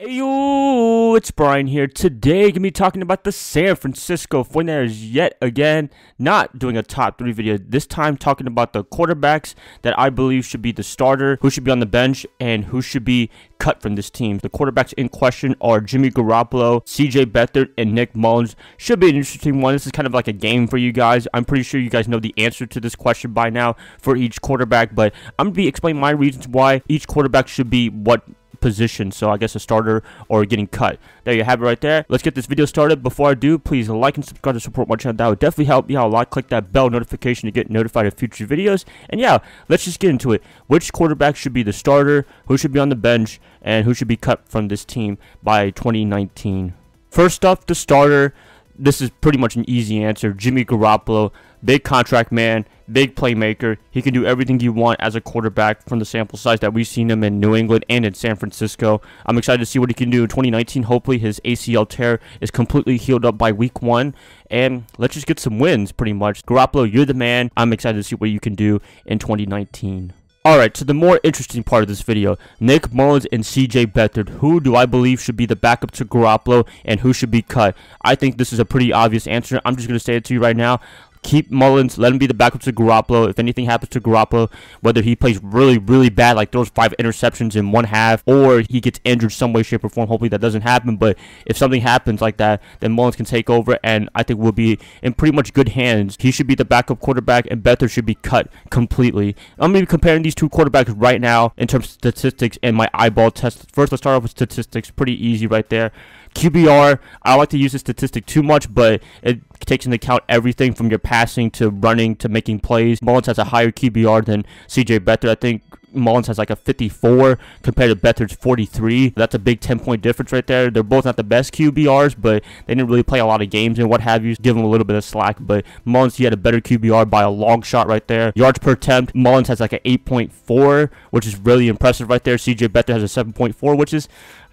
Hey yo, it's Brian here. Today, gonna be talking about the San Francisco 49ers yet again. Not doing a top 3 video. This time talking about the quarterbacks that I believe should be the starter, who should be on the bench, and who should be cut from this team. The quarterbacks in question are Jimmy Garoppolo, CJ Beathard, and Nick Mullens. Should be an interesting one. This is kind of like a game for you guys. I'm pretty sure you guys know the answer to this question by now for each quarterback, but I'm gonna be explaining my reasons why each quarterback should be what position, so I guess a starter or getting cut. There you have it right there. Let's get this video started. Before I do, please like and subscribe to support my channel. That would definitely help me out a lot. Click that bell notification to get notified of future videos. And yeah, let's just get into it. Which quarterback should be the starter, who should be on the bench, and who should be cut from this team by 2019? First up, the starter. This is pretty much an easy answer. Jimmy Garoppolo, big contract man, big playmaker. He can do everything you want as a quarterback from the sample size that we've seen him in New England and in San Francisco. I'm excited to see what he can do in 2019. Hopefully his ACL tear is completely healed up by week 1. And let's just get some wins pretty much. Garoppolo, you're the man. I'm excited to see what you can do in 2019. Alright, to the more interesting part of this video, Nick Mullens and CJ Beathard. Who do I believe should be the backup to Garoppolo and who should be cut? I think this is a pretty obvious answer. I'm just going to say it to you right now. Keep Mullens, let him be the backup to Garoppolo. If anything happens to Garoppolo, whether he plays really bad, like throws 5 interceptions in one half, or he gets injured some way, shape, or form, hopefully that doesn't happen. But if something happens like that, then Mullens can take over, and I think we'll be in pretty much good hands. He should be the backup quarterback, and Beathard should be cut completely. I'm going to be comparing these two quarterbacks right now in terms of statistics and my eyeball test. First, let's start off with statistics. Pretty easy right there. QBR, I don't like to use this statistic too much, but it takes into account everything from your passing to running to making plays. Mullens has a higher QBR than CJ Beathard. I think Mullens has like a 54 compared to Beathard's 43. That's a big 10-point difference right there. They're both not the best QBRs, but they didn't really play a lot of games and what have you. Give them a little bit of slack, but Mullens, he had a better QBR by a long shot right there. Yards per attempt, Mullens has like an 8.4, which is really impressive right there. CJ Beathard has a 7.4, which is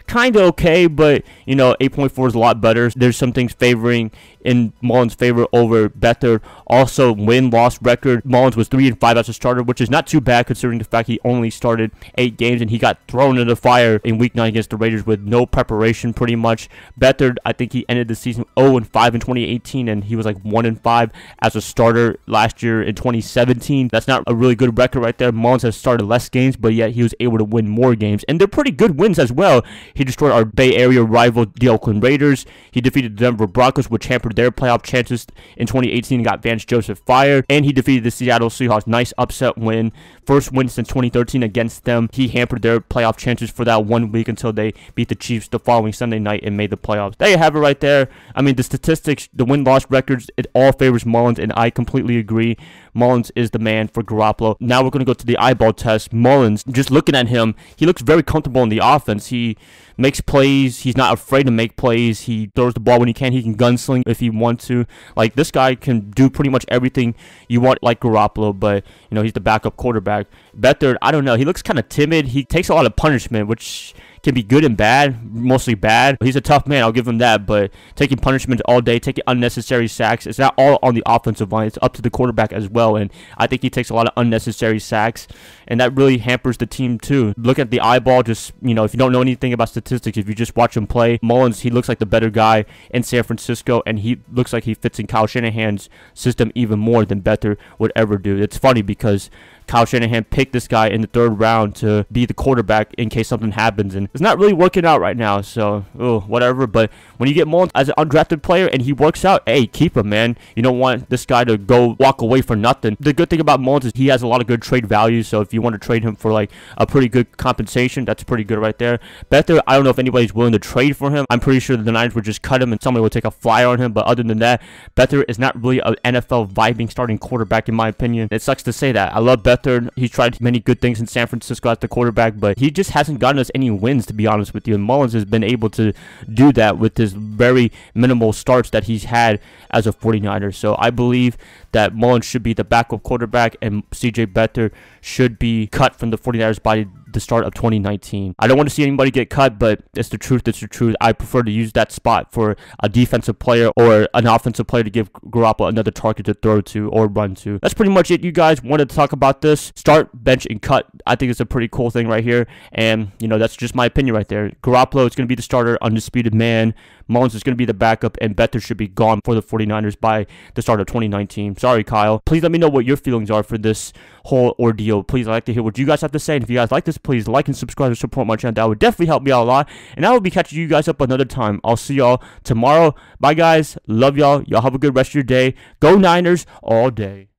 kind of okay, but you know, 8.4 is a lot better. There's some things favoring in Mullens' favor over Beathard. Also, win-loss record, Mullens was 3-5 as a starter, which is not too bad considering the fact he only started 8 games and he got thrown into the fire in week 9 against the Raiders with no preparation pretty much. Beathard, I think he ended the season 0-5 in 2018 and he was like 1-5 as a starter last year in 2017. That's not a really good record right there. Mullens has started less games, but yet he was able to win more games, and they're pretty good wins as well. He destroyed our Bay Area rival, the Oakland Raiders. He defeated the Denver Broncos, which hampered their playoff chances in 2018 and got Vance Joseph fired. And he defeated the Seattle Seahawks. Nice upset win. First win since 2013 against them. He hampered their playoff chances for that 1 week until they beat the Chiefs the following Sunday night and made the playoffs. There you have it right there. I mean, the statistics, the win-loss records, it all favors Mullens, and I completely agree. Mullens is the man for Garoppolo. Now we're going to go to the eyeball test. Mullens, just looking at him, he looks very comfortable in the offense. He makes plays. He's not afraid to make plays. He throws the ball when he can. He can gunsling if he wants to. Like, this guy can do pretty much everything you want like Garoppolo, but, you know, he's the backup quarterback. Beathard, I don't know. He looks kind of timid. He takes a lot of punishment, which can be good and bad, mostly bad. He's a tough man, I'll give him that, but taking punishment all day, taking unnecessary sacks, it's not all on the offensive line, it's up to the quarterback as well, and I think he takes a lot of unnecessary sacks, and that really hampers the team too. Look at the eyeball, just, you know, if you don't know anything about statistics, if you just watch him play, Mullens, he looks like the better guy in San Francisco, and he looks like he fits in Kyle Shanahan's system even more than Beathard would ever do. It's funny because Kyle Shanahan picked this guy in the 3rd round to be the quarterback in case something happens, and it's not really working out right now, so whatever. But when you get Mullens as an undrafted player and he works out, hey, keep him, man. You don't want this guy to go walk away for nothing. The good thing about Mullens is he has a lot of good trade value, so if you want to trade him for like a pretty good compensation, that's pretty good right there. Beathard, I don't know if anybody's willing to trade for him. I'm pretty sure the Niners would just cut him and somebody would take a flyer on him, but other than that, Beathard is not really an NFL vibing starting quarterback in my opinion. It sucks to say that. I love Beathard. He's tried many good things in San Francisco as the quarterback, but he just hasn't gotten us any wins, to be honest with you. And Mullens has been able to do that with his very minimal starts that he's had as a 49er. So I believe that Mullens should be the backup quarterback and CJ Beathard should be cut from the 49ers by the start of 2019. I don't want to see anybody get cut, but it's the truth. It's the truth. I prefer to use that spot for a defensive player or an offensive player to give Garoppolo another target to throw to or run to. That's pretty much it, you guys. Wanted to talk about this. Start, bench, and cut. I think it's a pretty cool thing right here. And, you know, that's just my opinion right there. Garoppolo is going to be the starter, undisputed man. Mullins is going to be the backup, and Beathard should be gone for the 49ers by the start of 2019. Sorry, Kyle. Please let me know what your feelings are for this whole ordeal. Please, I'd like to hear what you guys have to say. And if you guys like this, please like and subscribe to support my channel. That would definitely help me out a lot. And I will be catching you guys up another time. I'll see y'all tomorrow. Bye, guys. Love y'all. Y'all have a good rest of your day. Go Niners all day.